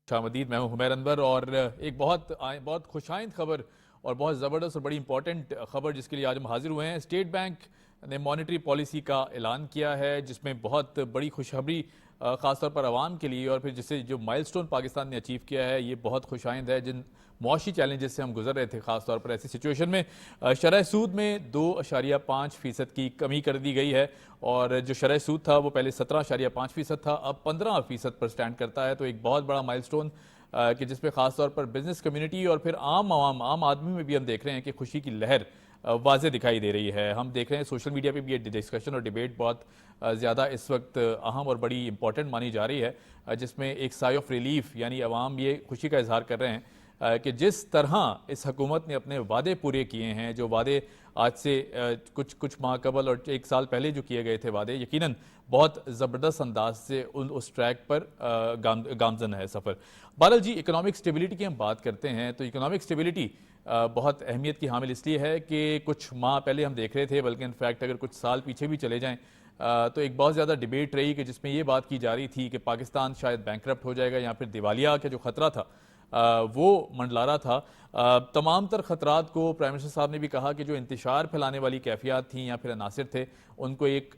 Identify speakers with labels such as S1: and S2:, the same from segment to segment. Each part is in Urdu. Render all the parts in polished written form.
S1: شامدید، میں ہوں حمیر انور اور ایک بہت خوش آئند خبر اور بہت زبردست اور بڑی امپورٹنٹ خبر جس کے لیے آج ہم حاضر ہوئے ہیں۔ اسٹیٹ بینک نے مانیٹری پالیسی کا اعلان کیا ہے جس میں بہت بڑی خوشخبری خاص طور پر عوام کے لیے اور پھر جسے جو مائل سٹون پاکستان نے اچیو کیا ہے یہ بہت خوش آئند ہے۔ جن معاشی چیلنجز سے ہم گزر رہے تھے خاص طور پر ایسی سچویشن میں شرح سود میں 2.5% کی کمی کر دی گئی ہے اور جو شرح سود تھا وہ پہلے 17.5% تھا، اب 15% پر سٹینڈ کرتا ہے۔ تو ایک بہت بڑا مائل سٹون کہ جس پہ خاص طور پر بزنس کمیونٹی اور پھر عام آدمی میں بھی ہم دیکھ رہے ہیں کہ خوشی کی لہر واضح دکھائی دے رہی ہے۔ ہم دیکھ رہے ہیں سوشل میڈیا پہ بھی یہ ڈسکشن اور ڈیبیٹ بہت زیادہ اس وقت اہم اور بڑی امپورٹنٹ مانی جا رہی ہے، جس میں ایک سائی آف ریلیف یعنی عوام یہ خوشی کا اظہار کر رہے ہیں کہ جس طرح اس حکومت نے اپنے وعدے پورے کیے ہیں، جو وعدے آج سے کچھ ماہ قبل اور 1 سال پہلے جو کیے گئے تھے وعدے، یقیناً بہت زبردست انداز سے اس ٹریک پر گامزن ہے سفر۔ بہرحال جی، اکنامک سٹیبلٹی کی ہم بات کرتے ہیں تو اکنامک سٹیبلٹی بہت اہمیت کی حامل اس لیے ہے کہ کچھ ماہ پہلے ہم دیکھ رہے تھے، بلکہ انفیکٹ اگر کچھ سال پیچھے بھی چلے جائیں تو ایک بہت زیادہ ڈیبیٹ رہی کہ جس میں یہ بات کی جا رہی تھی کہ پاکستان شاید بینکرپٹ ہو جائے گا یا پھر دیوالیہ کا جو خطرہ تھا وہ منڈلا رہا تھا۔ تمام تر خطرات کو پرائم منسٹر صاحب نے بھی کہا کہ جو انتشار پھیلانے والی کیفیات تھیں یا پھر عناصر تھے ان کو ایک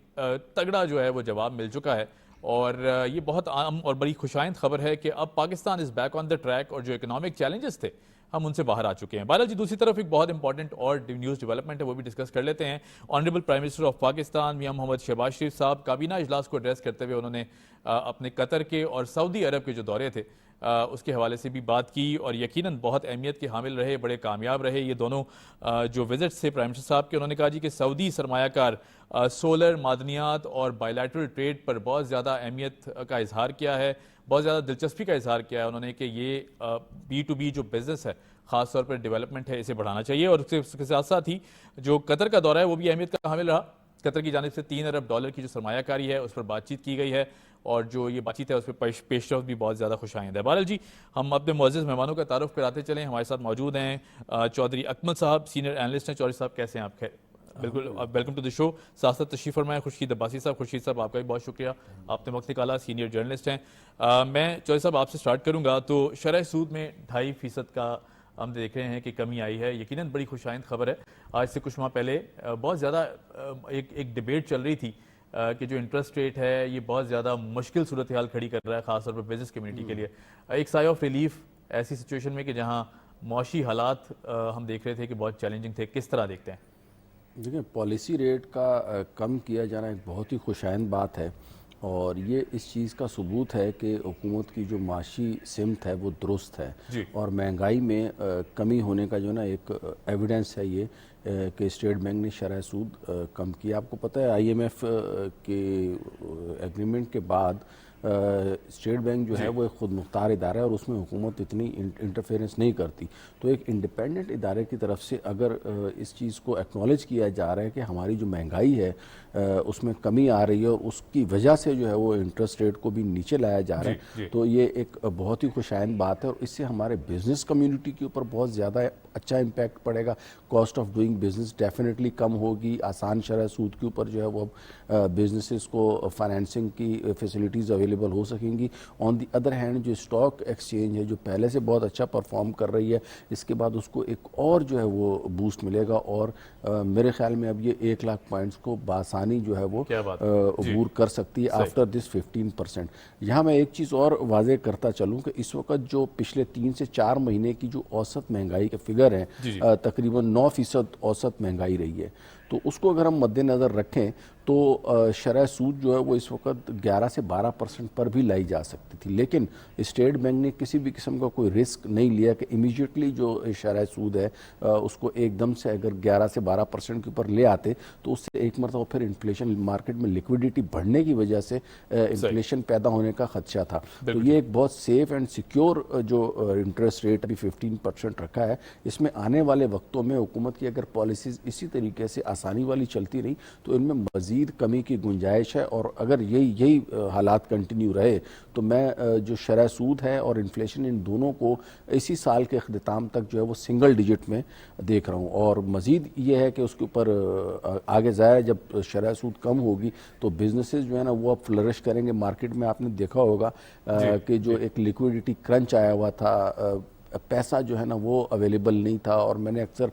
S1: تگڑا جو ہے وہ جواب مل چکا ہے اور یہ بہت عام اور بڑی خوشائند خبر ہے کہ اب پاکستان از بیک آن دا ٹریک اور جو اکنامک چیلنجز تھے ہم ان سے باہر آ چکے ہیں۔ بہرحال جی، دوسری طرف ایک بہت امپورٹنٹ اور نیوز ڈیولپمنٹ ہے، وہ بھی ڈسکس کر لیتے ہیں۔ Honourable prime minister of Pakistan میاں محمد شہباز شریف صاحب کابینہ اجلاس کو ایڈریس کرتے ہوئے انہوں نے اپنے قطر کے اور سعودی عرب کے جو دورے تھے اس کے حوالے سے بھی بات کی اور یقیناً بہت اہمیت کے حامل رہے، بڑے کامیاب رہے یہ دونوں جو وزٹس تھے پرائم منسٹر صاحب کے۔ انہوں نے کہا جی کہ سعودی سرمایہ کار سولر، معدنیات اور بائیلیٹرل ٹریڈ پر بہت زیادہ اہمیت کا اظہار کیا ہے، بہت زیادہ دلچسپی کا اظہار کیا ہے انہوں نے کہ یہ B2B جو بزنس ہے خاص طور پر ڈیولپمنٹ ہے اسے بڑھانا چاہیے اور اس کے ساتھ ساتھ ہی جو قطر کا دورہ ہے وہ بھی اہمیت کا حامل رہا۔ قطر کی جانب سے $3 ارب کی جو سرمایہ کاری ہے اس پر بات چیت کی گئی ہے اور جو یہ بات چیت ہے اس پہ پیش رفت بھی بہت زیادہ خوش آئند ہے۔ بہرحال جی، ہم اپنے معزز مہمانوں کا تعارف کراتے چلیں۔ ہمارے ساتھ موجود ہیں چودھری اکمل صاحب، سینئر اینالسٹ ہیں۔ چودھری صاحب کیسے ہیں آپ؟ بالکل، ویلکم ٹو دی شو۔ ساتھ تشریف فرمائیں خورشید عباسی صاحب۔ خورشید صاحب آپ کا بھی بہت شکریہ، آپ نے وقت نکالا، سینئر جرنلسٹ ہیں۔ میں چودھری صاحب آپ سے سٹارٹ کروں گا۔ تو شرح سود میں 2.5% کا ہم دیکھ رہے ہیں کہ کمی آئی ہے، یقیناً بڑی خوش آئند خبر ہے۔ آج سے کچھ ماہ پہلے بہت زیادہ ایک ڈیبیٹ چل رہی تھی کہ جو انٹرسٹ ریٹ ہے یہ بہت زیادہ مشکل صورتحال کھڑی کر رہا ہے خاص طور پر بزنس کمیونٹی کے لیے۔ ایک سائی آف ریلیف ایسی سچویشن میں کہ جہاں معاشی حالات ہم دیکھ رہے تھے کہ بہت چیلنجنگ تھے، کس طرح دیکھتے ہیں؟
S2: دیکھیں، پالیسی ریٹ کا کم کیا جانا ایک بہت ہی خوشائند بات ہے اور یہ اس چیز کا ثبوت ہے کہ حکومت کی جو معاشی سمت ہے وہ درست ہے اور مہنگائی میں کمی ہونے کا جو نا ایک ایویڈنس ہے یہ کہ اسٹیٹ بینک نے شرح سود کم کیا۔ آپ کو پتہ ہے IMF کے ایگریمنٹ کے بعد اسٹیٹ بینک جو ہے وہ ایک خود مختار ادارہ ہے اور اس میں حکومت اتنی انٹرفیرنس نہیں کرتی۔ تو ایک انڈیپینڈنٹ ادارے کی طرف سے اگر اس چیز کو ایکنالج کیا جا رہا ہے کہ ہماری جو مہنگائی ہے اس میں کمی آ رہی ہے اور اس کی وجہ سے جو ہے وہ انٹرسٹ ریٹ کو بھی نیچے لایا جا رہا ہے، تو یہ ایک بہت ہی خوشائند بات ہے اور اس سے ہمارے بزنس کمیونٹی کے اوپر بہت زیادہ اچھا امپیکٹ پڑے گا۔ Cost of doing business definitely کم ہوگی، آسان شرح سود کے اوپر جو ہے وہ بزنسز کو فائنینسنگ کی فیسلٹیز اویلیبل ہو سکیں گی۔ آن دی ادر ہینڈ جو اسٹاک ایکسچینج ہے جو پہلے سے بہت اچھا پرفارم کر رہی ہے، اس کے بعد اس کو ایک اور جو ہے وہ بوسٹ ملے گا اور میرے خیال میں اب یہ 1 لاکھ پوائنٹس کو بآسانی جو ہے وہ عبور کر سکتی ہے آفٹر دس 15%۔ یہاں میں ایک چیز اور واضح کرتا چلوں کہ اس وقت جو پچھلے 3 سے 4 مہینے کی جو اوسط مہنگائی کے فگر ہیں تقریباً 9% اوسط مہنگائی رہی ہے، تو اس کو اگر ہم مد نظر رکھیں تو شرح سود جو ہے وہ اس وقت 11 سے 12% پر بھی لائی جا سکتی تھی، لیکن اسٹیٹ بینک نے کسی بھی قسم کا کوئی رسک نہیں لیا کہ امیجیٹلی جو شرح سود ہے اس کو ایک دم سے اگر 11 سے 12% کے اوپر لے آتے تو اس سے ایک مرتبہ پھر انفلیشن مارکیٹ میں لیکویڈیٹی بڑھنے کی وجہ سے انفلیشن پیدا ہونے کا خدشہ تھا۔ تو یہ ایک بہت سیف اینڈ سیکیور جو انٹرسٹ ریٹ ابھی 15% رکھا ہے، اس میں آنے والے وقتوں میں حکومت کی اگر پالیسیز اسی طریقے سے آسانی والی چلتی رہی تو ان میں مزید کمی کی گنجائش ہے، اور اگر یہی حالات کنٹینیو رہے تو میں جو شرح سود ہے اور انفلیشن ان دونوں کو اسی سال کے اختتام تک جو ہے وہ سنگل ڈیجٹ میں دیکھ رہا ہوں. اور مزید یہ ہے کہ اس کے اوپر آگے ظاہر جب شرح سود کم ہوگی تو بزنسز جو ہے نا وہ اب فلرش کریں گے. مارکیٹ میں آپ نے دیکھا ہوگا کہ جو ایک لیکویڈیٹی کرنچ آیا ہوا تھا، پیسہ جو ہے نا وہ اویلیبل نہیں تھا، اور میں نے اکثر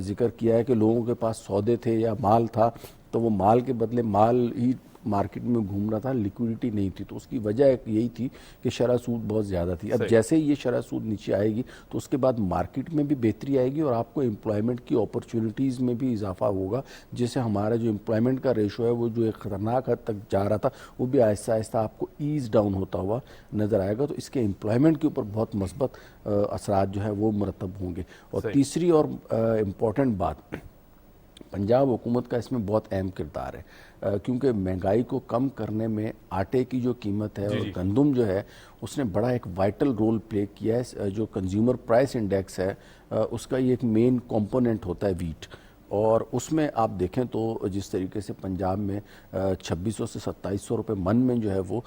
S2: ذکر کیا ہے کہ لوگوں کے پاس سودے تھے یا مال تھا تو وہ مال کے بدلے مال ہی مارکیٹ میں گھوم رہا تھا، لیکویڈیٹی نہیں تھی. تو اس کی وجہ یہی تھی کہ شرح سود بہت زیادہ تھی. اب جیسے ہی یہ شرح سود نیچے آئے گی تو اس کے بعد مارکیٹ میں بھی بہتری آئے گی اور آپ کو امپلائمنٹ کی اپرچونٹیز میں بھی اضافہ ہوگا، جس سے ہمارا جو امپلائمنٹ کا ریشو ہے وہ جو ایک خطرناک حد تک جا رہا تھا وہ بھی آہستہ آہستہ آپ کو ایز ڈاؤن ہوتا ہوا نظر آئے گا. تو اس کے امپلائمنٹ کے اوپر بہت مثبت اثرات جو ہے وہ مرتب ہوں گے. اور تیسری اور امپورٹنٹ بات، پنجاب حکومت کا اس میں بہت اہم کردار ہے، کیونکہ مہنگائی کو کم کرنے میں آٹے کی جو قیمت ہے اور گندم جو ہے اس نے بڑا ایک وائٹل رول پلے کیا ہے. جو کنزیومر پرائس انڈیکس ہے اس کا یہ ایک مین کمپوننٹ ہوتا ہے ویٹ، اور اس میں آپ دیکھیں تو جس طریقے سے پنجاب میں 2600 سے 2700 روپے من میں جو ہے وہ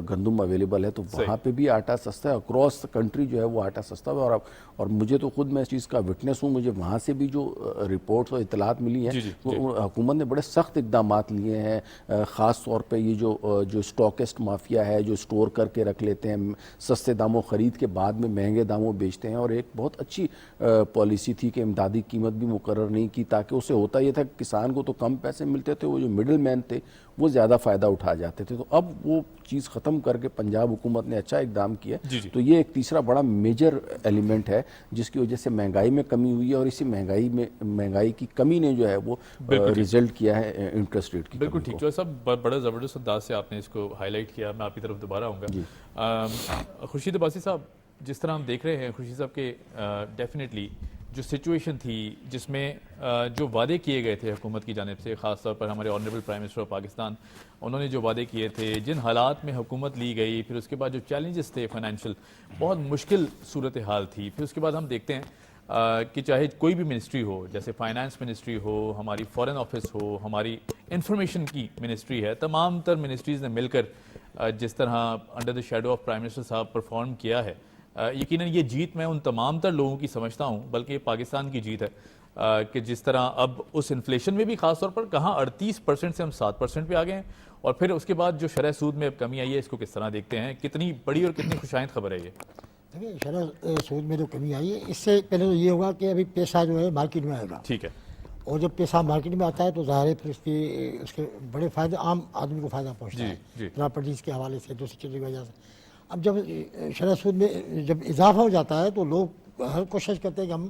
S2: گندم اویلیبل ہے، تو وہاں پہ بھی آٹا سستا ہے. اکراس کنٹری جو ہے وہ آٹا سستا ہے، اور مجھے تو خود میں اس چیز کا وٹنس ہوں. مجھے وہاں سے بھی جو رپورٹس اور اطلاعات ملی ہیں حکومت نے بڑے سخت اقدامات لیے ہیں. خاص طور پہ یہ جو اسٹاکسٹ مافیا ہے جو اسٹور کر کے رکھ لیتے ہیں، سستے داموں خرید کے بعد میں مہنگے داموں بیچتے ہیں. اور ایک بہت اچھی پالیسی تھی کہ امدادی قیمت بھی مقرر نہیں کی، تاکہ اسے ہوتا یہ تھا کہ کسان کو تو کم پیسے ملتے تھے، وہ جو مڈل مین تھے وہ زیادہ فائدہ اٹھا جاتے تھے. تو اب وہ چیز ختم کر کے پنجاب حکومت نے اچھا اقدام کیا. تو یہ ایک تیسرا بڑا میجر ایلیمنٹ ہے جس کی وجہ سے مہنگائی میں کمی ہوئی ہے، اور اسی مہنگائی کی کمی نے جو ہے وہ ریزلٹ کیا ہے انٹرسٹ ریٹ کی.
S1: بالکل ٹھیک جو سب بڑا زبردست انداز سے آپ نے اس کو ہائی لائٹ کیا. میں آپ کی طرف دوبارہ آؤں گا. خورشید عباسی صاحب، جس طرح ہم دیکھ رہے ہیں خورشید صاحب کے ڈیفینیٹلی جو سچویشن تھی جس میں جو وعدے کیے گئے تھے حکومت کی جانب سے، خاص طور پر ہمارے honourable prime minister of Pakistan, انہوں نے جو وعدے کیے تھے، جن حالات میں حکومت لی گئی، پھر اس کے بعد جو چیلنجز تھے فائنینشیل، بہت مشکل صورتحال تھی. پھر اس کے بعد ہم دیکھتے ہیں کہ چاہے کوئی بھی منسٹری ہو، جیسے فائنانس منسٹری ہو، ہماری فارن آفس ہو، ہماری انفارمیشن کی منسٹری ہے، تمام تر منسٹریز نے مل کر جس طرح under the shadow of prime minister صاحب پرفارم کیا ہے، یقیناً یہ جیت میں ان تمام تر لوگوں کی سمجھتا ہوں، بلکہ یہ پاکستان کی جیت ہے کہ جس طرح اب اس انفلیشن میں بھی خاص طور پر کہاں 38% سے ہم 7% پہ آ گئے ہیں، اور پھر اس کے بعد جو شرح سود میں اب کمی آئی ہے، اس کو کس طرح دیکھتے ہیں؟ کتنی بڑی اور کتنی خوشائند خبر ہے یہ؟
S3: دیکھیں، شرح سود میں جو کمی آئی ہے، اس سے پہلے تو یہ ہوگا کہ ابھی پیسہ جو ہے مارکیٹ میں آئے گا.
S1: ٹھیک ہے.
S3: اور جب پیسہ مارکیٹ میں آتا ہے تو ظاہر ہے پھر اس کے بڑے فائدے عام آدمی کو فائدہ پہنچتا ہے پراپرٹیز کے حوالے سے، دوسری چیزوں کی وجہ سے. اب جب شرح سود میں جب اضافہ ہو جاتا ہے تو لوگ ہر کوشش کرتے ہیں کہ ہم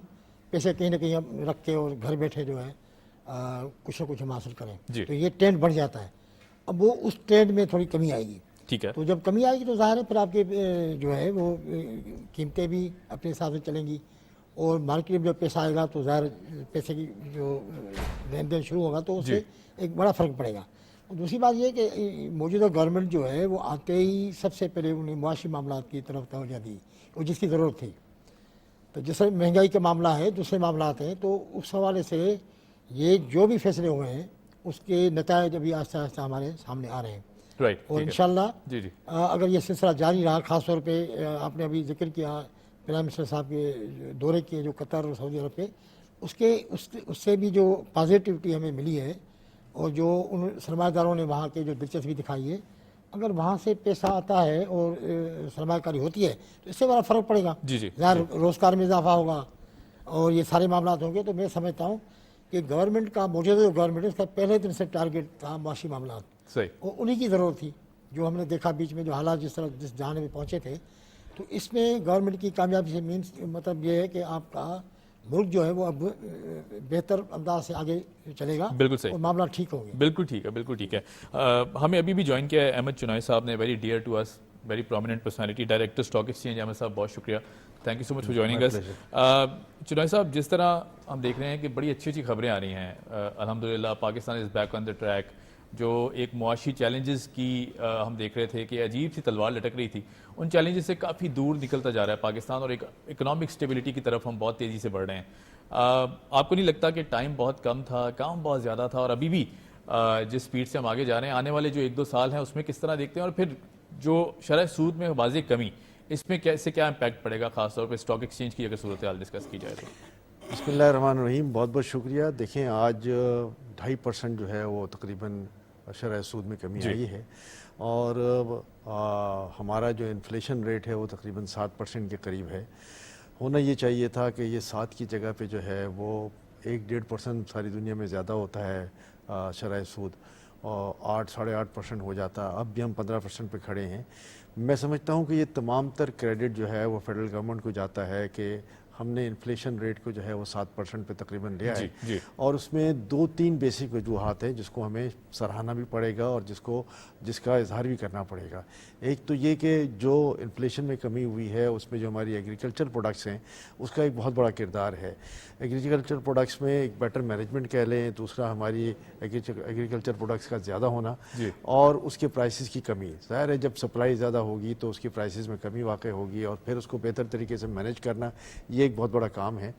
S3: پیسے کہیں نہ کہیں ہم رکھ کے اور گھر بیٹھے جو ہے کچھ نہ کچھ ہم حاصل کریں. تو یہ ٹرینڈ بڑھ جاتا ہے. اب وہ اس ٹرینڈ میں تھوڑی کمی آئے گی.
S1: ٹھیک ہے.
S3: تو جب کمی آئے گی تو ظاہر ہے پھر آپ کے جو ہے وہ قیمتیں بھی اپنے حساب سے چلیں گی، اور مارکیٹ میں جب پیسہ آئے گا تو ظاہر پیسے کی جو لین دین شروع ہوگا تو اس سے ایک بڑا فرق پڑے گا. دوسری بات یہ کہ موجودہ گورنمنٹ جو ہے وہ آتے ہی سب سے پہلے انہیں معاشی معاملات کی طرف توجہ دی، اور جس کی ضرورت تھی. تو جیسے مہنگائی کا معاملہ ہے، دوسرے معاملات ہیں، تو اس حوالے سے یہ جو بھی فیصلے ہوئے ہیں اس کے نتائج ابھی آہستہ آہستہ ہمارے سامنے آ رہے ہیں. اور انشاءاللہ اگر یہ سلسلہ جاری رہا، خاص طور پہ آپ نے ابھی ذکر کیا پرائم منسٹر صاحب کے دورے کیے جو قطر اور سعودی عرب پہ، اس سے بھی جو پازیٹیوٹی ہمیں ملی ہے، اور جو ان سرمایہ داروں نے وہاں کے جو دلچسپی دکھائی ہے، اگر وہاں سے پیسہ آتا ہے اور سرمایہ کاری ہوتی ہے تو اس سے بڑا فرق پڑے گا. ظاہر روزگار میں اضافہ ہوگا اور یہ سارے معاملات ہوں گے. تو میں سمجھتا ہوں کہ گورنمنٹ کا موجودہ جو گورنمنٹ ہے اس کا پہلے دن سے ٹارگیٹ تھا معاشی معاملات، اور انہی کی ضرورت تھی. جو ہم نے دیکھا بیچ میں جو حالات جس جہاں میں پہنچے تھے، تو اس میں گورنمنٹ کی کامیابی سے مینس مطلب یہ ہے کہ آپ کا ملک جو ہے وہ اب بہتر انداز سے آگے چلے گا.
S1: بالکل صحیح.
S3: اور معاملہ ٹھیک ہو گئے.
S1: بالکل ٹھیک ہے، بالکل ٹھیک ہے. ہمیں ابھی بھی جوائن کیا ہے احمد چنوئی صاحب نے، very dear to us, very prominent personality, director stock exchange. Ahmed sahib بہت شکریہ، thank you so much for joining us. Chinoy sahib, جس طرح ہم دیکھ رہے ہیں کہ بڑی اچھی اچھی خبریں آ رہی ہیں، الحمدللہ پاکستان از بیک آن دا ٹریک. جو ایک معاشی چیلنجز کی ہم دیکھ رہے تھے کہ عجیب سی تلوار لٹک رہی تھی، ان چیلنجز سے کافی دور نکلتا جا رہا ہے پاکستان، اور ایک اکنامک اسٹیبلٹی کی طرف ہم بہت تیزی سے بڑھ رہے ہیں. آپ کو نہیں لگتا کہ ٹائم بہت کم تھا, کام بہت زیادہ تھا, اور ابھی بھی جس سپیڈ سے ہم آگے جا رہے ہیں, آنے والے جو 1-2 سال ہیں اس میں کس طرح دیکھتے ہیں, اور پھر جو شرح سود میں واضح کمی, اس میں کیسے کیا امپیکٹ پڑے گا, خاص طور پہ اسٹاک ایکسچینج کی اگر صورتحال ڈسکس کی جائے تو؟
S4: بسم اللہ الرحمن الرحیم. بہت بہت شکریہ. دیکھیں آج 2.5% جو ہے وہ تقریباً شرح سود میں کمی آئی ہے, اور ہمارا جو انفلیشن ریٹ ہے وہ تقریباً 7% کے قریب ہے. ہونا یہ چاہیے تھا کہ یہ 7 کی جگہ پہ جو ہے وہ 1-1.5% ساری دنیا میں زیادہ ہوتا ہے شرح سود, اور 8-8.5% ہو جاتا. اب بھی ہم 15% پہ کھڑے ہیں. میں سمجھتا ہوں کہ یہ تمام تر کریڈٹ جو ہے وہ فیڈرل گورنمنٹ کو جاتا ہے کہ ہم نے انفلیشن ریٹ کو جو ہے وہ 7% پہ تقریباً لیا ہے, اور اس میں 2-3 بیسک وجوہات ہیں جس کو ہمیں سراہنا بھی پڑے گا اور جس کا اظہار بھی کرنا پڑے گا. ایک تو یہ کہ جو انفلیشن میں کمی ہوئی ہے اس میں جو ہماری ایگریکلچر پروڈکٹس ہیں اس کا ایک بہت بڑا کردار ہے. ایگریکلچر پروڈکٹس میں ایک بیٹر مینجمنٹ کہہ لیں, دوسرا ہماری ایگریکلچر پروڈکٹس کا زیادہ ہونا, اور اس کے پرائسز کی کمی. ظاہر ہے جب سپلائی زیادہ ہوگی تو اس کی پرائسز میں کمی واقع ہوگی, اور پھر اس کو بہتر طریقے سے مینیج کرنا یہ ایک بہت بڑا کام ہے.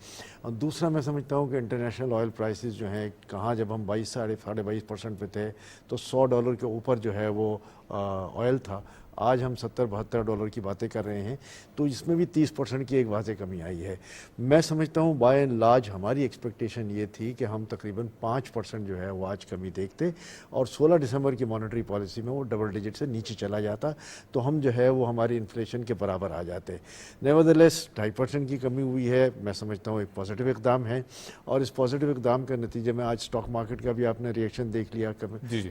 S4: اور دوسرا میں سمجھتا ہوں کہ انٹرنیشنل آئل پرائسز جو ہیں, کہاں جب ہم 22-22.5% پہ تھے تو $100 کے اوپر جو ہے وہ آئل تھا, آج ہم $70-72 کی باتیں کر رہے ہیں, تو اس میں بھی 30% کی ایک واضح کمی آئی ہے. میں سمجھتا ہوں بائی اینڈ لارج ہماری ایکسپیکٹیشن یہ تھی کہ ہم تقریباً 5% جو ہے وہ آج کمی دیکھتے, اور 16 دسمبر کی مانیٹری پالیسی میں وہ ڈبل ڈیجٹ سے نیچے چلا جاتا تو ہم جو ہے وہ ہماری انفلیشن کے برابر آ جاتے. نیورتھلیس 2.5% کی کمی ہوئی ہے, میں سمجھتا ہوں ایک پازیٹیو اقدام ہے, اور اس پازیٹیو اقدام کے نتیجے میں آج اسٹاک مارکیٹ کا بھی آپ نے ریئیکشن دیکھ لیا,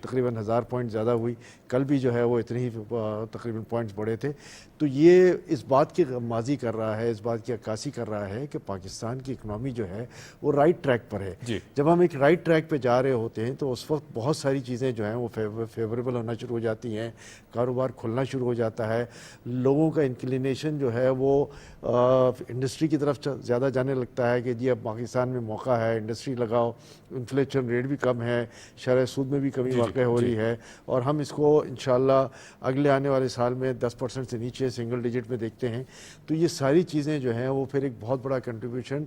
S4: تقریباً 1000 پوائنٹ زیادہ ہوئی. کل بھی جو ہے وہ اتنی ہی تقریباً پوائنٹس بڑھے تھے. تو یہ اس بات کی ماضی کر رہا ہے, اس بات کی عکاسی کر رہا ہے کہ پاکستان کی اکنامی جو ہے وہ رائٹ ٹریک پر ہے. جب ہم ایک رائٹ ٹریک پہ جا رہے ہوتے ہیں تو اس وقت بہت ساری چیزیں جو ہیں وہ فیوریبل ہونا شروع ہو جاتی ہیں, کاروبار کھلنا شروع ہو جاتا ہے, لوگوں کا انکلینیشن جو ہے وہ انڈسٹری کی طرف زیادہ جانے لگتا ہے کہ جی اب پاکستان میں موقع ہے, انڈسٹری لگاؤ, انفلیشن ریٹ بھی کم ہے, شرح سود میں بھی کمی واقع ہو رہی ہے, اور ہم اس کو انشاءاللہ اگلے آنے والے سال میں 10% سے نیچے سنگل ڈیجٹ میں دیکھتے ہیں. تو یہ ساری چیزیں جو ہیں وہ پھر ایک بہت بڑا کنٹریبیوشن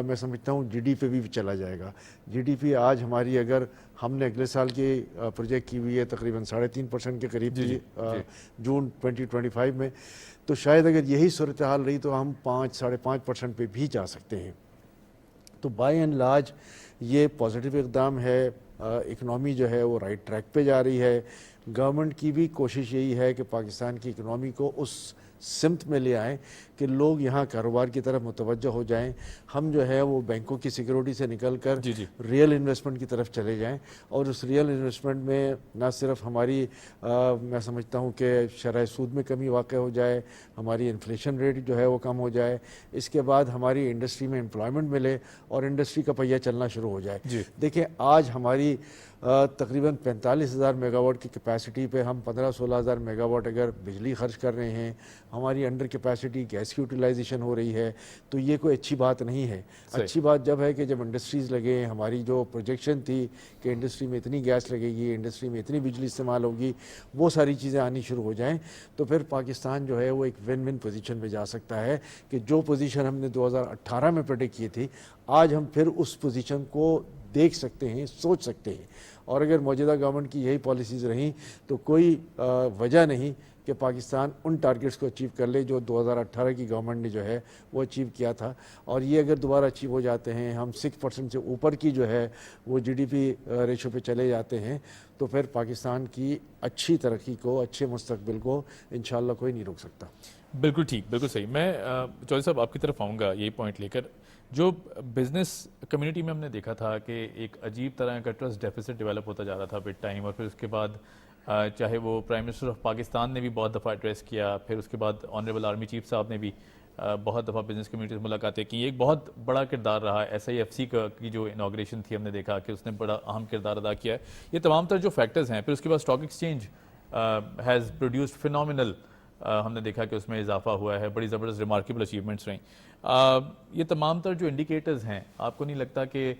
S4: میں سمجھتا ہوں جی ڈی پی بھی چلا جائے گا. جی ڈی پی آج ہماری اگر ہم نے اگلے سال کی پروجیکٹ کی ہوئی ہے تقریباً 3.5% کے قریب تھی جون 2025 میں, تو شاید اگر یہی صورتحال رہی تو ہم 5-5.5% پہ بھی جا سکتے ہیں. تو بائی اینڈ لارج یہ پازیٹیو اقدام ہے, اکنامی جو ہے وہ رائٹ ٹریک پہ جا رہی ہے. گورنمنٹ کی بھی کوشش یہی ہے کہ پاکستان کی اکنامی کو اس سمت میں لے آئیں کہ لوگ یہاں کاروبار کی طرف متوجہ ہو جائیں, ہم جو ہے وہ بینکوں کی سیکیورٹی سے نکل کر ریئل انویسٹمنٹ کی طرف چلے جائیں, اور اس ریئل انویسٹمنٹ میں نہ صرف ہماری میں سمجھتا ہوں کہ شرح سود میں کمی واقع ہو جائے, ہماری انفلیشن ریٹ جو ہے وہ کم ہو جائے, اس کے بعد ہماری انڈسٹری میں امپلائمنٹ ملے اور انڈسٹری کا پہیہ چلنا شروع ہو جائے. دیکھیں آج ہماری تقریباً 45,000 میگا واٹ کی کیپیسٹی پہ ہم 15-16,000 میگا واٹ اگر بجلی خرچ کر رہے ہیں, ہماری انڈر کیپیسٹی گیس کی یوٹیلائزیشن ہو رہی ہے, تو یہ کوئی اچھی بات نہیں ہے. اچھی بات جب ہے کہ جب انڈسٹریز لگے, ہماری جو پروجیکشن تھی کہ انڈسٹری میں اتنی گیس لگے گی, انڈسٹری میں اتنی بجلی استعمال ہوگی, وہ ساری چیزیں آنی شروع ہو جائیں, تو پھر پاکستان جو ہے وہ ایک ون ون پوزیشن پہ جا سکتا ہے کہ جو پوزیشن ہم نے 2018 میں پریڈکٹ کی تھی, آج ہم پھر اس پوزیشن کو دیکھ سکتے ہیں, سوچ سکتے ہیں. اور اگر موجودہ گورنمنٹ کی یہی پالیسیز رہیں تو کوئی وجہ نہیں کہ پاکستان ان ٹارگٹس کو اچیو کر لے جو 2018 کی گورنمنٹ نے جو ہے وہ اچیو کیا تھا. اور یہ اگر دوبارہ اچیو ہو جاتے ہیں, ہم 6% سے اوپر کی جو ہے وہ جی ڈی پی ریشو پہ چلے جاتے ہیں, تو پھر پاکستان کی اچھی ترقی کو, اچھے مستقبل کو انشاءاللہ کوئی نہیں روک سکتا.
S1: بالکل ٹھیک, بالکل صحیح. میں چودھری صاحب آپ کی طرف آؤں گا یہی پوائنٹ لے کر. جو بزنس کمیونٹی میں ہم نے دیکھا تھا کہ ایک عجیب طرح کا ٹرسٹ ڈیفیسٹ ڈیولپ ہوتا جا رہا تھا وتھ ٹائم, اور پھر اس کے بعد چاہے وہ پرائم منسٹر آف پاکستان نے بھی بہت دفعہ ایڈریس کیا, پھر اس کے بعد آنریبل آرمی چیف صاحب نے بھی بہت دفعہ بزنس کمیونٹی سے ملاقاتیں کی. ایک بہت بڑا کردار رہا ایس آئی ایف سی کی جو انوگریشن تھی, ہم نے دیکھا کہ اس نے بڑا اہم کردار ادا کیا ہے. یہ تمام تر جو فیکٹرز ہیں, پھر اس کے بعد stock exchange has produced phenomenal, ہم نے دیکھا کہ اس میں اضافہ ہوا ہے, بڑی زبردست ریمارکیبل اچیومنٹس رہیں. یہ تمام تر جو انڈیکیٹرز ہیں, آپ کو نہیں لگتا کہ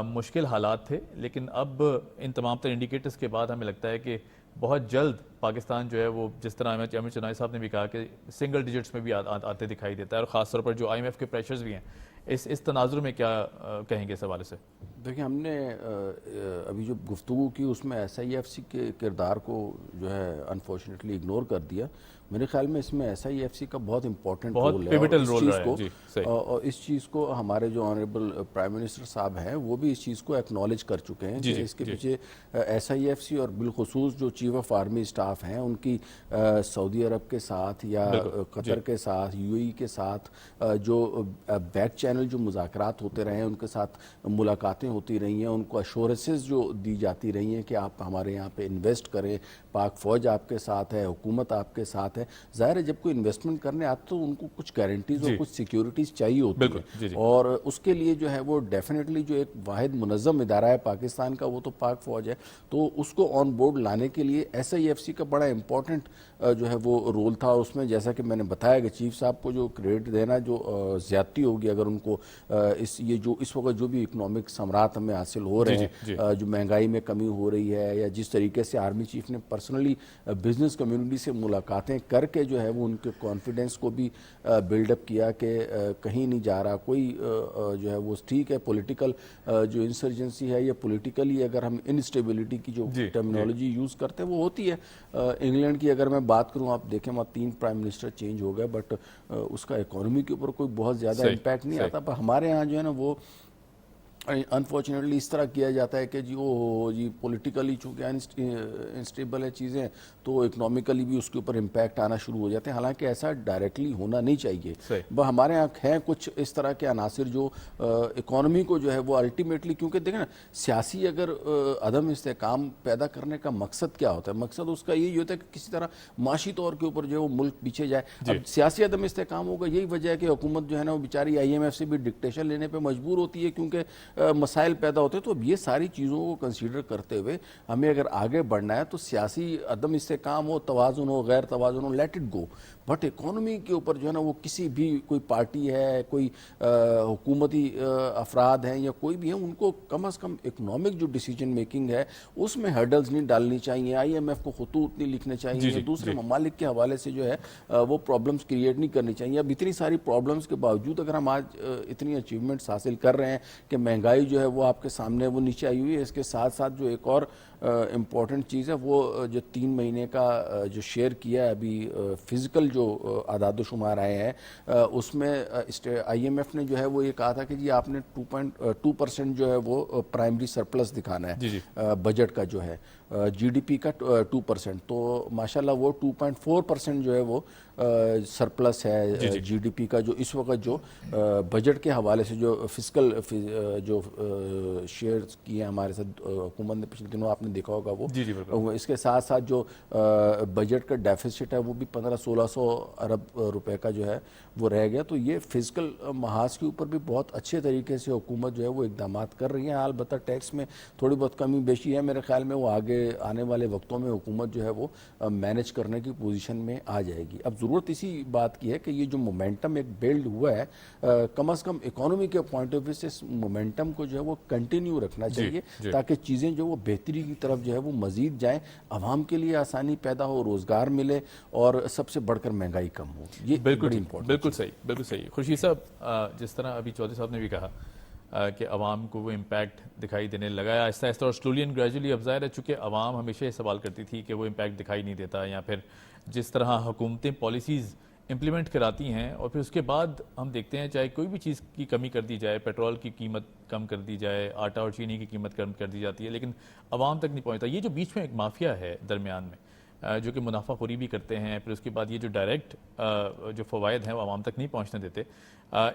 S1: مشکل حالات تھے, لیکن اب ان تمام تر انڈیکیٹرز کے بعد ہمیں لگتا ہے کہ بہت جلد پاکستان جو ہے وہ جس طرح امر چنائی صاحب نے بھی کہا کہ سنگل ڈیجٹس میں بھی آتے دکھائی دیتا ہے, اور خاص طور پر جو آئی ایم ایف کے پریشرز بھی ہیں اس تناظر میں کیا کہیں گے اس حوالے سے؟
S2: دیکھیں ہم نے ابھی جو گفتگو کی اس میں ایس آئی ایف سی کے کردار کو جو ہے انفارچونیٹلی اگنور کر دیا. میرے خیال میں اس میں ایس آئی ایف سی کا بہت امپورٹنٹ رول ہے اور اس چیز کو ہمارے جو آنریبل پرائم منسٹر صاحب ہیں وہ بھی اس چیز کو ایکنالج کر چکے ہیں کہ اس کے پیچھے ایس آئی ایف سی اور بالخصوص جو چیف آف آرمی اسٹاف ہیں ان کی سعودی عرب کے ساتھ یا قطر کے ساتھ یو اے ای کے ساتھ جو بیک چینل جو مذاکرات ہوتے رہے ہیں ان کے ساتھ ملاقاتیں ہوتی رہی ہیں, ان کو اشورنسز جو دی جاتی رہی ہیں کہ آپ ہمارے یہاں پہ انویسٹ کریں, پاک فوج آپ کے ساتھ ہے, حکومت آپ کے ساتھ ہے. ظاہر ہے جب کوئی انویسٹمنٹ کرنے آتے تو ان کو کچھ گارنٹیز اور کچھ سیکیورٹیز چاہیے ہوتی ہیں اور اس کے لیے جو ہے وہ ڈیفینیٹلی جو ایک واحد منظم ادارہ ہے پاکستان کا وہ تو پاک فوج ہے, تو اس کو آن بورڈ لانے کے لیے ایس آئی ایف سی کا بڑا امپورٹنٹ جو ہے وہ رول تھا. اس میں جیسا کہ میں نے بتایا کہ چیف صاحب کو جو کریڈٹ دینا جو زیادتی ہوگی اگر ان کو اس وقت جو بھی اکنامک ثمرات ہمیں حاصل ہو رہے ہیں, جو مہنگائی میں کمی ہو رہی ہے یا جس طریقے سے آرمی چیف نے پرسنلی بزنس کمیونٹی سے ملاقاتیں کر کے جو ہے وہ ان کے کانفیڈنس کو بھی بلڈ اپ کیا کہ کہیں نہیں جا رہا کوئی جو ہے وہ ٹھیک ہے پولیٹیکل جو انسرجنسی ہے یا پولیٹیکلی اگر ہم انسٹیبلٹی کی جو ٹرمینالوجی یوز کرتے ہیں وہ ہوتی ہے. انگلینڈ کی اگر میں بات کروں آپ دیکھیں وہاں 3 پرائم منسٹر چینج ہو گئے بٹ اس کا اکانومی کے اوپر کوئی بہت زیادہ امپیکٹ نہیں آتا. پر ہمارے ہاں جو ہے نا وہ انفارچونیٹلی اس طرح کیا جاتا ہے کہ جی پولیٹیکلی چونکہ انسٹیبل ہے چیزیں تو اکنامیکلی بھی اس کے اوپر امپیکٹ آنا شروع ہو جاتے ہیں, حالانکہ ایسا ڈائریکٹلی ہونا نہیں چاہیے. ہمارے یہاں ہیں کچھ اس طرح کے عناصر جو اکانومی کو جو ہے وہ الٹیمیٹلی, کیونکہ دیکھیں نا سیاسی اگر عدم استحکام پیدا کرنے کا مقصد کیا ہوتا ہے, مقصد اس کا یہی ہوتا ہے کہ کسی طرح معاشی طور کے اوپر جو ہے وہ ملک پیچھے جائے. اب سیاسی عدم استحکام ہوگا, یہی وجہ ہے کہ حکومت جو ہے نا وہ بیچاری آئی ایم ایف سے بھی ڈکٹیشن لینے پہ مجبور ہوتی ہے کیونکہ مسائل پیدا ہوتے ہیں. تو اب یہ ساری چیزوں کو کنسیڈر کرتے ہوئے ہمیں اگر آگے بڑھنا ہے تو سیاسی عدم استحکام ہو, توازن ہو, غیر توازن ہو, let it go, but economy کے اوپر جو ہے نا وہ کسی بھی کوئی پارٹی ہے, کوئی حکومتی افراد ہیں یا کوئی بھی ہے, ان کو کم از کم اکنامک جو ڈیسیجن میکنگ ہے اس میں ہرڈلز نہیں ڈالنی چاہیے, آئی ایم ایف کو خطوط نہیں لکھنے چاہیے, دوسرے ممالک کے حوالے سے جو ہے وہ پرابلمز کریٹ نہیں کرنی چاہیے. اب اتنی ساری پرابلمز کے باوجود اگر ہم آج اتنی اچیومنٹس حاصل کر رہے ہیں کہ مہنگائی جو ہے وہ آپ کے سامنے وہ نیچے آئی ہوئی ہے, اس کے ساتھ ساتھ جو ایک اور امپورٹنٹ چیز ہے وہ جو 3 مہینے کا جو شیئر کیا ہے ابھی فزیکل جو اعداد و شمار آئے ہیں اس میں آئی ایم ایف نے جو ہے وہ یہ کہا تھا کہ جی آپ نے 2.2% جو ہے وہ پرائمری سرپلس دکھانا ہے بجٹ کا جو ہے جی ڈی پی کا 2%, تو ماشاءاللہ وہ 2.4% جو ہے وہ سرپلس ہے جی ڈی پی کا جو اس وقت جو بجٹ کے حوالے سے جو فسکل جو شیئر کیے ہیں ہمارے ساتھ حکومت نے پچھلے دنوں آپ نے دیکھا ہوگا وہ اس کے ساتھ ساتھ جو بجٹ کا ڈیفیسٹ ہے وہ بھی 1500-1600 ارب روپے کا جو ہے وہ رہ گیا. تو یہ فزیکل محاذ کے اوپر بھی بہت اچھے طریقے سے حکومت جو ہے وہ اقدامات کر رہی ہیں. البتہ ٹیکس میں تھوڑی بہت کمی بیشی ہے, میرے خیال میں وہ آگے آنے والے وقتوں میں حکومت جو ہے وہ مینج کرنے کی پوزیشن میں آ جائے گی. اب ضرورت اسی بات کی ہے کہ یہ جو مومنٹم ایک بلڈ ہوا ہے کم از کم اکانومی کے پوائنٹ آف ویو سے اس مومنٹم کو جو ہے وہ کنٹینیو رکھنا چاہیے تاکہ چیزیں جو وہ بہتری کی طرف جو ہے وہ مزید جائیں, عوام کے لیے آسانی پیدا ہو, روزگار ملے اور سب سے بڑھ کر مہنگائی کم ہو. یہ بڑی امپورٹنٹ.
S1: بالکل صحیح, بالکل صحیح. خورشید صاحب جس طرح ابھی چودھری صاحب نے بھی کہا کہ عوام کو وہ امپیکٹ دکھائی دینے لگا ہے آہستہ آہستہ اور سلولی اینڈ گریجولی. اب ظاہر ہے چونکہ عوام ہمیشہ یہ سوال کرتی تھی کہ وہ امپیکٹ دکھائی نہیں دیتا, یا پھر جس طرح حکومتیں پالیسیز امپلیمنٹ کراتی ہیں اور پھر اس کے بعد ہم دیکھتے ہیں چاہے کوئی بھی چیز کی کمی کر دی جائے, پیٹرول کی قیمت کم کر دی جائے, آٹا اور چینی کی قیمت کم کر دی جاتی ہے, لیکن عوام تک نہیں پہنچتا. یہ جو بیچ میں ایک مافیا ہے درمیان میں جو کہ منافع خوری بھی کرتے ہیں, پھر اس کے بعد یہ جو ڈائریکٹ جو فوائد ہیں وہ عوام تک نہیں پہنچنے دیتے,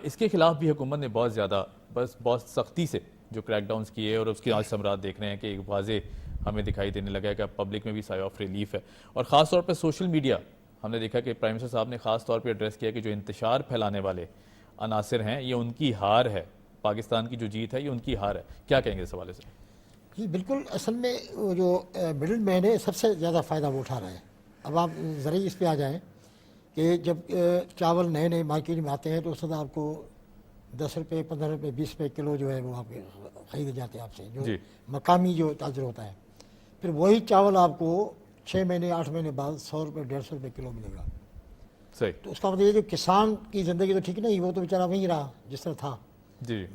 S1: اس کے خلاف بھی حکومت نے بہت زیادہ بہت سختی سے جو کریک ڈاؤنز کیے اور اس کے آج ثمرات دیکھ رہے ہیں کہ ایک واضح ہمیں دکھائی دینے لگا ہے کہ پبلک میں بھی سائے آف ریلیف ہے. اور خاص طور پہ سوشل میڈیا ہم نے دیکھا کہ پرائم منسٹر صاحب نے خاص طور پہ ایڈریس کیا کہ جو انتشار پھیلانے والے عناصر ہیں یہ ان کی ہار ہے, پاکستان کی جو جیت ہے یہ ان کی ہار ہے. کیا کہیں گے اس حوالے سے؟
S3: جی بالکل, اصل میں وہ جو مڈل مین ہے سب سے زیادہ فائدہ وہ اٹھا رہے ہیں. اب آپ ذرا اس پہ آ جائیں کہ جب چاول نئے نئے مارکیٹ میں آتے ہیں تو اس وقت آپ کو 10 روپے 15 روپے 20 روپے کلو جو ہے وہ آپ خریدے جاتے ہیں آپ سے, جو مقامی جو تاجر ہوتا ہے. پھر وہی چاول آپ کو 6 مہینے 8 مہینے بعد 100 روپے 150 روپے کلو ملے گا.
S1: صحیح.
S3: تو اس کا مطلب یہ جو کسان کی زندگی تو ٹھیک نہیں, وہ تو بیچارہ وہیں رہا جس طرح تھا,
S1: جی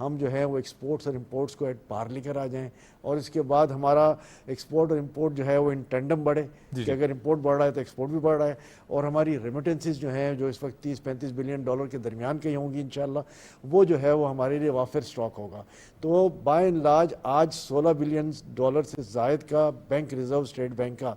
S4: ہم جو ہے وہ ایکسپورٹس اور امپورٹس کو ایٹ پار لے کر آ جائیں، اور اس کے بعد ہمارا ایکسپورٹ اور امپورٹ جو ہے وہ ان ٹینڈم بڑھے کہ اگر امپورٹ بڑھ رہا ہے تو ایکسپورٹ بھی بڑھ رہا ہے، اور ہماری ریمیٹنسز جو ہیں جو اس وقت 30-35 بلین ڈالر کے درمیان کی ہوں گی انشاءاللہ، وہ جو ہے وہ ہمارے لیے وافر سٹاک ہوگا۔ تو بائی اینڈ لارج آج 16 بلین ڈالر سے زائد کا بینک ریزرو اسٹیٹ بینک کا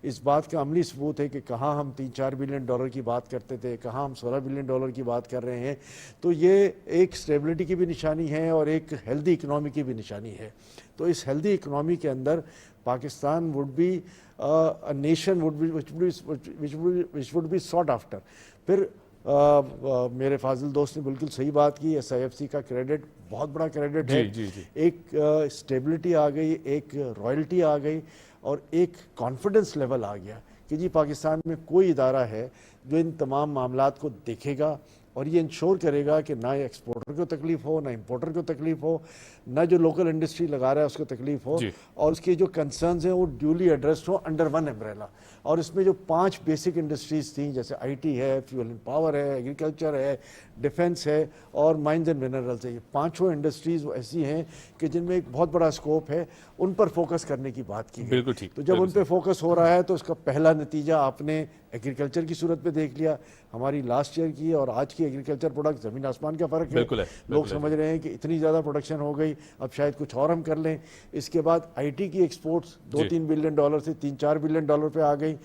S4: اس بات کا عملی ثبوت ہے کہ کہاں ہم 3-4 بلین ڈالر کی بات کرتے تھے، کہاں ہم 16 بلین ڈالر کی بات کر رہے ہیں۔ تو یہ ایک سٹیبلٹی کی بھی نشانی ہے اور ایک ہیلدی اکنامی کی بھی نشانی ہے۔ تو اس ہیلدی اکنامی کے اندر Pakistan would be a nation which would be sought after۔ پھر میرے فاضل دوست نے بالکل صحیح بات کی، SIFC کا کریڈٹ بہت بڑا کریڈٹ ہے، ایک سٹیبلٹی آ گئی، ایک رائلٹی آ گئی، اور ایک کانفیڈنس لیول آ گیا کہ جی پاکستان میں کوئی ادارہ ہے جو ان تمام معاملات کو دیکھے گا اور یہ انشور کرے گا کہ نہ ایکسپورٹر کو تکلیف ہو، نہ امپورٹر کو تکلیف ہو، نہ جو لوکل انڈسٹری لگا رہا ہے اس کو تکلیف ہو، اور اس کے جو کنسرنز ہیں وہ ڈیولی ایڈریسڈ ہوں انڈر ون امبریلا۔ اور اس میں جو 5 بیسک انڈسٹریز تھیں جیسے IT ہے، فیول اینڈ پاور ہے، ایگریکلچر ہے، ڈیفنس ہے اور مائنز اینڈ منرلز ہے، یہ 5 انڈسٹریز ایسی ہیں کہ جن میں ایک بہت بڑا اسکوپ ہے، ان پر فوکس کرنے کی بات کی گئی۔ تو جب ان پہ فوکس ہو رہا ہے تو اس کا پہلا نتیجہ آپ نے ایگریکلچر کی صورت میں دیکھ لیا۔ ہماری لاسٹ ایئر کی اور آج کی ایگریکلچر پروڈکٹ زمین آسمان کا فرق ہے۔ لوگ سمجھ رہے ہیں کہ اتنی زیادہ پروڈکشن ہو گئی، اب شاید کچھ اور ہم کر لیں۔ اس کے بعد IT کی ایکسپورٹس 2-3 بلین ڈالر سے 3-4 بلین ڈالر پہ آ گئی،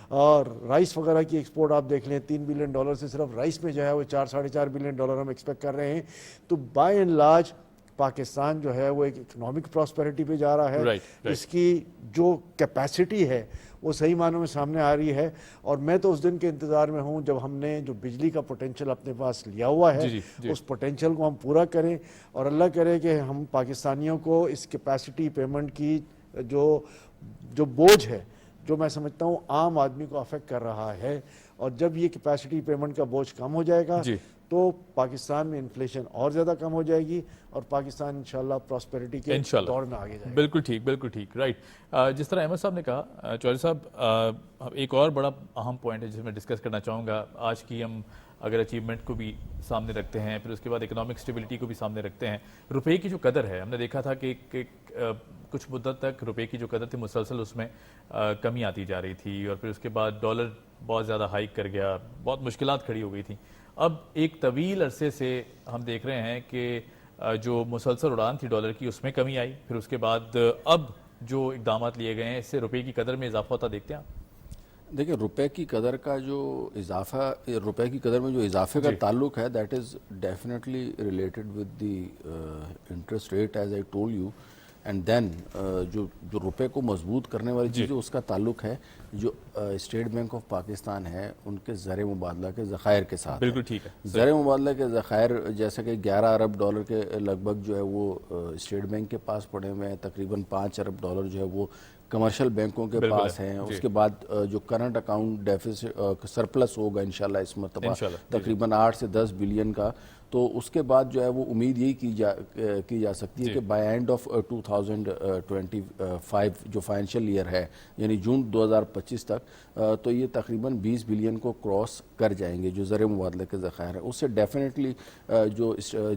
S4: اور رائس وغیرہ کی ایکسپورٹ آپ دیکھ لیں 3 بلین ڈالر سے صرف رائس میں جو ہے وہ 4-4.5 بلین ڈالر ہم ایکسپیکٹ کر رہے ہیں۔ تو بائی اینڈ لارج پاکستان جو ہے وہ ایک اکنامک پراسپیرٹی پہ جا رہا ہے، اس کی جو کیپیسٹی ہے وہ صحیح معنوں میں سامنے آ رہی ہے، اور میں تو اس دن کے انتظار میں ہوں جب ہم نے جو بجلی کا پوٹینشیل اپنے پاس لیا ہوا ہے اس پوٹینشیل کو ہم پورا کریں، اور اللہ کرے کہ ہم پاکستانیوں کو اس کیپیسٹی پیمنٹ کی جو بوجھ ہے، جو میں سمجھتا ہوں عام آدمی کو افیکٹ کر رہا ہے، اور جب یہ کیپیسٹی پیمنٹ کا بوجھ کم ہو جائے گا تو پاکستان میں انفلیشن اور زیادہ کم ہو جائے گی، اور پاکستان انشاءاللہ پراسپیرٹی کے دور میں آگے جائے گا۔
S1: بالکل ٹھیک، بالکل ٹھیک، رائٹ۔ جس طرح احمد صاحب نے کہا، چوہدری صاحب ایک اور بڑا اہم پوائنٹ ہے جس میں ڈسکس کرنا چاہوں گا۔ آج کی ہم اگر اچیومنٹ کو بھی سامنے رکھتے ہیں، پھر اس کے بعد اکنامک سٹیبلٹی کو بھی سامنے رکھتے ہیں، روپے کی جو قدر ہے، ہم نے دیکھا تھا کہ کچھ مدت تک روپے کی جو قدر تھی مسلسل اس میں کمی آتی جا رہی تھی، اور پھر اس کے بعد ڈالر بہت زیادہ ہائیک کر گیا، بہت مشکلات کھڑی ہو گئی تھیں۔ اب ایک طویل عرصے سے ہم دیکھ رہے ہیں کہ جو مسلسل اڑان تھی ڈالر کی اس میں کمی آئی، پھر اس کے بعد اب جو اقدامات لیے گئے ہیں اس سے روپے کی قدر میں اضافہ ہوتا دیکھتے ہیں آپ؟
S2: دیکھیں روپے کی قدر کا جو اضافہ، روپے کی قدر میں جو اضافے کا تعلق ہے that is definitely related with the interest rate as I told you, and then جو روپے کو مضبوط کرنے والی چیز اس کا تعلق ہے جو اسٹیٹ بینک آف پاکستان ہے ان کے زر مبادلہ کے ذخائر کے ساتھ۔
S1: بالکل ٹھیک ہے،
S2: زر مبادلہ کے ذخائر جیسے کہ 11 ارب ڈالر کے لگ بھگ جو ہے وہ اسٹیٹ بینک کے پاس پڑے ہوئے ہیں، تقریباً 5 ارب ڈالر جو ہے وہ کمرشل بینکوں کے پاس ہیں۔ اس کے بعد جو کرنٹ اکاؤنٹ ڈیفیسٹ سرپلس ہوگا انشاءاللہ اس مرتبہ تقریباً 8 سے 10 بلین کا، تو اس کے بعد جو ہے وہ امید یہی کی جا سکتی ہے کہ بائی اینڈ آف 2025 جو فائنینشیل ایئر ہے یعنی جون 2025 تک تو یہ تقریباً 20 بلین کو کراس کر جائیں گے جو زر مبادلے کے ذخائر ہیں۔ اس سے ڈیفینیٹلی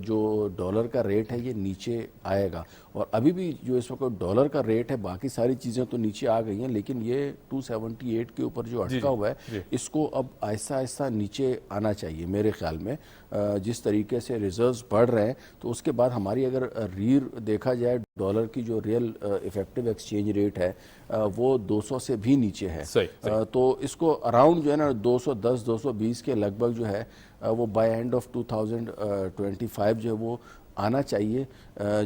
S2: جو ڈالر کا ریٹ ہے یہ نیچے آئے گا، اور ابھی بھی جو اس وقت ڈالر کا ریٹ ہے باقی ساری چیزیں تو نیچے آ گئی ہیں، لیکن یہ 278 کے اوپر جو اٹکا ہوا ہے اس کو اب آہستہ آہستہ نیچے آنا چاہیے میرے خیال میں۔ جس طریقے سے ریزروز بڑھ رہے ہیں تو اس کے بعد ہماری اگر دیکھا جائے ڈالر کی جو ریئل ایفیکٹو ایکسچینج ریٹ ہے وہ 200 سے بھی نیچے ہے، تو اس کو اراؤنڈ جو ہے نا 210 220 کے لگ بھگ جو ہے وہ بائی اینڈ آف 2025 جو ہے وہ آنا چاہیے۔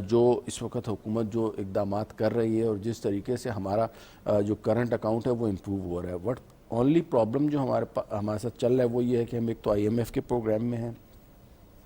S2: جو اس وقت حکومت جو اقدامات کر رہی ہے اور جس طریقے سے ہمارا جو کرنٹ اکاؤنٹ ہے وہ امپروو ہو رہا ہے، بٹ اونلی پرابلم جو ہمارے ساتھ چل رہا ہے وہ یہ ہے کہ ہم ایک تو IMF کے پروگرام میں ہیں،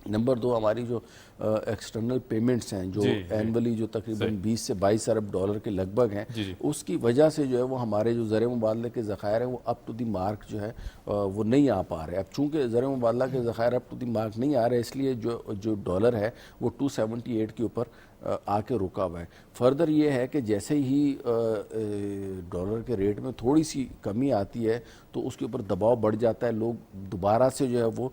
S2: نمبر 2 ہماری جو ایکسٹرنل پیمنٹس ہیں جو اینولی جو تقریباً 20 سے 22 ارب ڈالر کے لگ بھگ ہیں، اس کی وجہ سے جو ہے وہ ہمارے جو زر مبادلے کے ذخائر ہیں وہ اپ ٹو دی مارک جو ہے وہ نہیں آ پا رہے۔ اب چونکہ زر مبادلہ کے ذخائر اپ ٹو دی مارک نہیں آ رہے، اس لیے جو ڈالر ہے وہ 278 کے اوپر آ کے رکا ہوا ہے. فردر یہ ہے کہ جیسے ہی ڈالر کے ریٹ میں تھوڑی سی کمی آتی ہے تو اس کے اوپر دباؤ بڑھ جاتا ہے, لوگ دوبارہ سے جو ہے وہ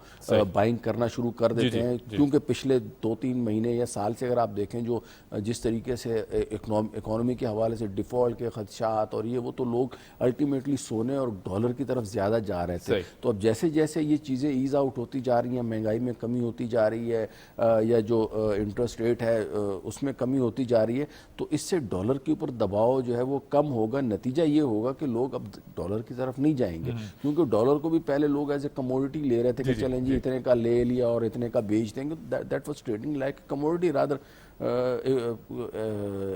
S2: بائنگ کرنا شروع کر دیتے ہیں, کیونکہ پچھلے 2-3 مہینے یا سال سے اگر آپ دیکھیں جو جس طریقے سے اکانومی کے حوالے سے ڈیفالٹ کے خدشات اور یہ وہ, تو لوگ الٹیمیٹلی سونے اور ڈالر کی طرف زیادہ جا رہے تھے. تو اب جیسے جیسے یہ چیزیں ایز آؤٹ ہوتی جا رہی ہیں, مہنگائی میں کمی ہوتی جا رہی ہے یا جو انٹرسٹ ریٹ ہے اس میں کمی ہوتی جا رہی ہے, تو اس سے ڈالر کے اوپر دباؤ جو ہے وہ کم ہوگا. نتیجہ یہ ہوگا کہ لوگ اب ڈالر کی طرف نہیں جائیں گے, کیونکہ ڈالر کو بھی پہلے لوگ ایز اے کموڈٹی لے رہے تھے کہ چلیں جی اتنے کا لے لیا اور اتنے کا بیچ دیں گے. That was trading like commodity rather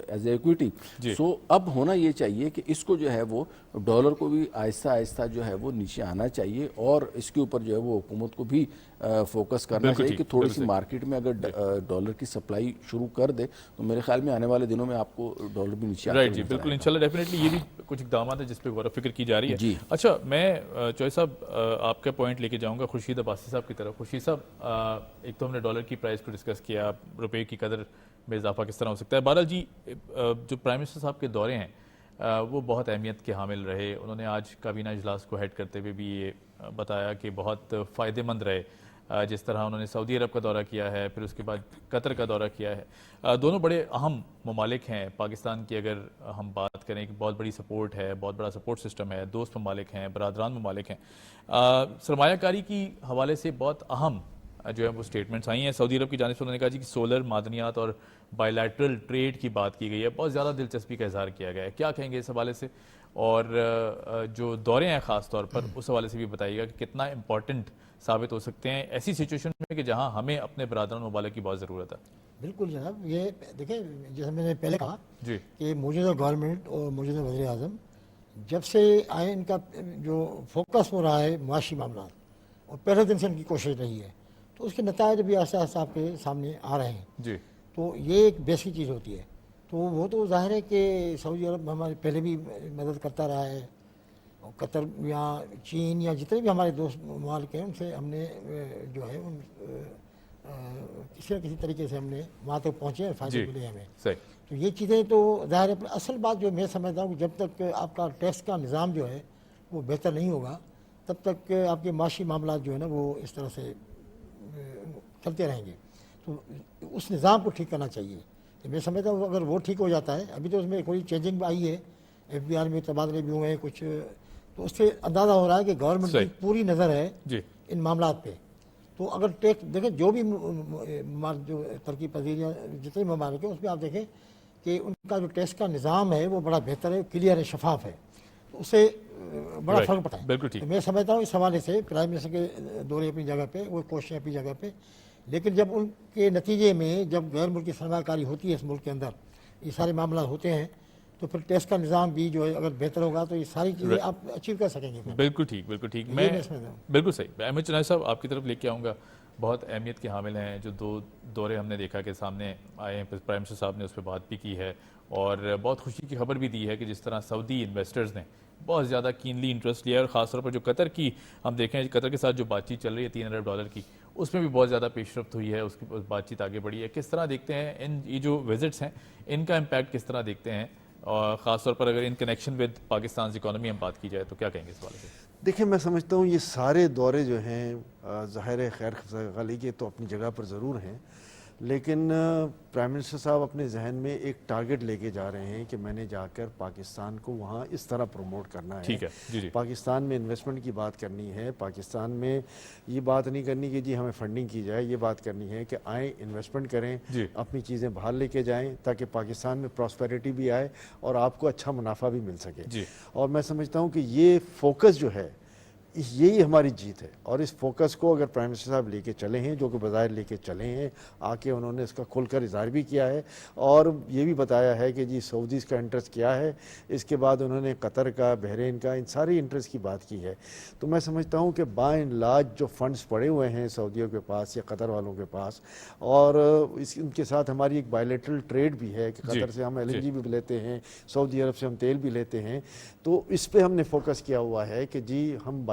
S2: as a equity. So اب ہونا یہ چاہیے کہ اس کو جو ہے وہ ڈالر کو بھی آہستہ آہستہ جو ہے وہ نیچے آنا چاہیے, اور اس کے اوپر جو ہے وہ حکومت کو بھی فوکس کرنا چاہیے کہ تھوڑی سی مارکیٹ میں اگر ڈالر کی سپلائی شروع کر دے تو میرے خیال میں آنے والے دنوں میں آپ کو ڈالر بھی نیچے
S1: رائٹ. جی بالکل, انشاءاللہ ڈیفینیٹلی یہ بھی کچھ اقدامات ہیں جس پہ غور و فکر کی جا رہی ہے.
S2: جی
S1: اچھا, میں چوہے صاحب آپ کا پوائنٹ لے کے جاؤں گا خورشید عباسی صاحب کی طرف. خورشید صاحب, ایک تو ہم نے ڈالر کی پرائز کو ڈسکس کیا, روپے کی قدر میں اضافہ کس طرح ہو سکتا ہے. بہرحال جی, جو پرائم منسٹر صاحب کے دورے ہیں وہ بہت اہمیت کے حامل رہے. انہوں نے آج کابینہ اجلاس کو ہیڈ کرتے ہوئے بھی یہ بتایا کہ بہت فائدہ مند رہے. جس طرح انہوں نے سعودی عرب کا دورہ کیا ہے, پھر اس کے بعد قطر کا دورہ کیا ہے. دونوں بڑے اہم ممالک ہیں پاکستان کی. اگر ہم بات کریں کہ بہت بڑی سپورٹ ہے, بہت بڑا سپورٹ سسٹم ہے, دوست ممالک ہیں, برادران ممالک ہیں. سرمایہ کاری کی حوالے سے بہت اہم جو ہے وہ سٹیٹمنٹس آئی ہیں. سعودی عرب کی جانب سے انہوں نے کہا جی کہ سولر, معدنیات اور بائیلیٹرل ٹریڈ کی بات کی گئی ہے. بہت زیادہ دلچسپی کا اظہار کیا گیا ہے. کیا کہیں گے اس حوالے سے, اور جو دورے ہیں خاص طور پر اس حوالے سے بھی بتائیے گا کہ کتنا امپورٹنٹ ثابت ہو سکتے ہیں ایسی سچویشن میں کہ جہاں ہمیں اپنے برادران ممالک کی بہت ضرورت ہے.
S3: بالکل جناب, یہ دیکھیں جیسے میں نے پہلے کہا
S1: جی
S3: کہ موجودہ گورنمنٹ اور موجودہ وزیر اعظم جب سے آئے, ان کا جو فوکس ہو رہا ہے معاشی معاملات, اور پہلے دن سے ان کی کوشش رہی ہے, تو اس کے نتائج بھی آہستہ آہستہ آپ کے سامنے آ رہے ہیں.
S1: جی
S3: تو یہ ایک بیسک چیز ہوتی ہے. تو وہ تو ظاہر ہے کہ سعودی عرب ہمارے پہلے بھی مدد کرتا رہا ہے, اور قطر یا چین یا جتنے بھی ہمارے دوست ممالک ہیں ان سے ہم نے جو ہے ان کسی نہ کسی طریقے سے ہم نے وہاں تک پہنچے اور فائدے ملے ہمیں.
S1: صحیح.
S3: تو یہ چیزیں تو ظاہر ہے. اصل بات جو میں سمجھتا ہوں کہ جب تک آپ کا ٹیکس کا نظام جو ہے وہ بہتر نہیں ہوگا تب تک آپ کے معاشی معاملات جو ہے نا وہ اس طرح سے چلتے رہیں گے. تو اس نظام کو ٹھیک کرنا چاہیے. میں سمجھتا ہوں اگر وہ ٹھیک ہو جاتا ہے, ابھی تو اس میں کوئی چینجنگ بھی آئی ہے, ایف بی آر میں تبادلے بھی ہوئے ہیں کچھ, تو اس سے اندازہ ہو رہا ہے کہ گورنمنٹ کی پوری نظر ہے ان معاملات پہ. تو اگر ٹیکس دیکھیں جو بھی جو ترقی پذیر یا جتنے ممالک ہیں اس میں آپ دیکھیں کہ ان کا جو ٹیکس کا نظام ہے وہ بڑا بہتر ہے, کلیئر ہے, شفاف ہے, تو اس سے بڑا فرق پڑتا ہے.
S1: بالکل ٹھیک.
S3: میں سمجھتا ہوں اس حوالے سے پرائم منسٹر کے دورے اپنی جگہ پہ, وہ کوششیں اپنی جگہ پہ, لیکن جب ان کے نتیجے میں جب غیر ملکی سرمایہ کاری ہوتی ہے اس ملک کے اندر, یہ سارے معاملات ہوتے ہیں, تو پھر ٹیکس کا نظام بھی جو ہے اگر بہتر ہوگا تو یہ ساری چیزیں آپ اچیو کر سکیں گے.
S1: بالکل ٹھیک, بالکل ٹھیک. میں بالکل صحیح. احمد چنائے صاحب آپ کی طرف لے کے آؤں گا. بہت اہمیت کے حامل ہیں جو دو دورے ہم نے دیکھا کہ سامنے آئے ہیں, پرائم منسٹر صاحب نے اس پہ بات بھی کی ہے, اور بہت خوشی کی خبر بھی دی ہے کہ جس طرح سعودی انویسٹرز نے بہت زیادہ کینلی انٹرسٹ لیا ہے, اور خاص طور پر جو قطر کی ہم دیکھیں, قطر کے ساتھ جو بات چیت چل رہی ہے $3 ارب کی, اس میں بھی بہت زیادہ پیش رفت ہوئی ہے, اس کی بات چیت آگے بڑھی ہے. کس طرح دیکھتے ہیں یہ جو وزٹس ہیں ان کا امپیکٹ کس طرح دیکھتے ہیں, اور خاص طور پر اگر in connection with Pakistan economy ہم بات کی جائے تو کیا کہیں گے اس حوالے سے؟
S4: دیکھیں, میں سمجھتا ہوں یہ سارے دورے جو ہیں ظاہر خیر خلی کے تو اپنی جگہ پر ضرور ہیں, لیکن پرائم منسٹر صاحب اپنے ذہن میں ایک ٹارگٹ لے کے جا رہے ہیں کہ میں نے جا کر پاکستان کو وہاں اس طرح پروموٹ کرنا ہے.
S1: ٹھیک ہے. جی.
S4: پاکستان میں انویسٹمنٹ کی بات کرنی ہے, پاکستان میں یہ بات نہیں کرنی کہ جی ہمیں فنڈنگ کی جائے, یہ بات کرنی ہے کہ آئیں انویسٹمنٹ کریں, اپنی چیزیں باہر لے کے جائیں تاکہ پاکستان میں پراسپیرٹی بھی آئے اور آپ کو اچھا منافع بھی مل سکے. اور میں سمجھتا ہوں کہ یہ فوکس جو ہے یہی ہماری جیت ہے, اور اس فوکس کو اگر پرائم منسٹر صاحب لے کے چلے ہیں, جو کہ بظاہر لے کے چلے ہیں, آ کے انہوں نے اس کا کھل کر اظہار بھی کیا ہے اور یہ بھی بتایا ہے کہ جی سعودیز کا انٹرسٹ کیا ہے, اس کے بعد انہوں نے قطر کا, بحرین کا, ان سارے انٹرسٹ کی بات کی ہے. تو میں سمجھتا ہوں کہ بائی اینڈ لارج جو فنڈز پڑے ہوئے ہیں سعودیوں کے پاس یا قطر والوں کے پاس, اور ان کے ساتھ ہماری ایک بائیلیٹرل ٹریڈ بھی ہے کہ قطر سے ہم LNG بھی لیتے ہیں, سعودی عرب سے ہم تیل بھی لیتے ہیں, تو اس پہ ہم نے فوکس کیا ہوا ہے کہ جی ہم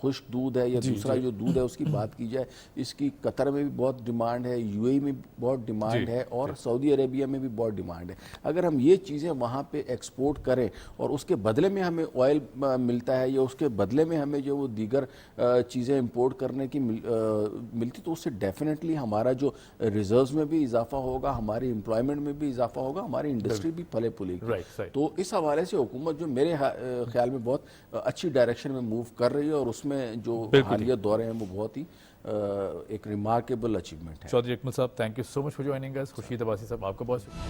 S2: خشک دودھ ہے یا دوسرا جو دودھ ہے اس کی بات کی جائے، اس کی قطر میں بھی بہت ڈیمانڈ ہے، یو اے ای میں بہت ڈیمانڈ ہے اور سعودی عربیہ میں بھی بہت ڈیمانڈ ہے۔ اگر ہم یہ چیزیں وہاں پہ ایکسپورٹ کریں اور اس کے بدلے میں ہمیں آئل ملتا ہے یا اس کے بدلے میں ہمیں جو وہ دیگر چیزیں امپورٹ کرنے کی ملتی، تو اس سے ڈیفینیٹلی ہمارا جو ریزروز میں بھی اضافہ ہوگا، ہماری امپلائمنٹ میں بھی اضافہ ہوگا، ہماری انڈسٹری بھی پھلے پھولے گی۔ تو اس حوالے سے حکومت جو میرے خیال میں بہت اچھی ڈائریکشن میں موو کر رہی ہے اور اس میں جو حالیہ دورے ہیں وہ بہت ہی ایک ریمارکیبل اچیومنٹ ہے۔
S1: Chaudhry Akmal sahib, thank you so much for joining us. Khurshid Abbasi sahib, آپ کا بہت شکریہ۔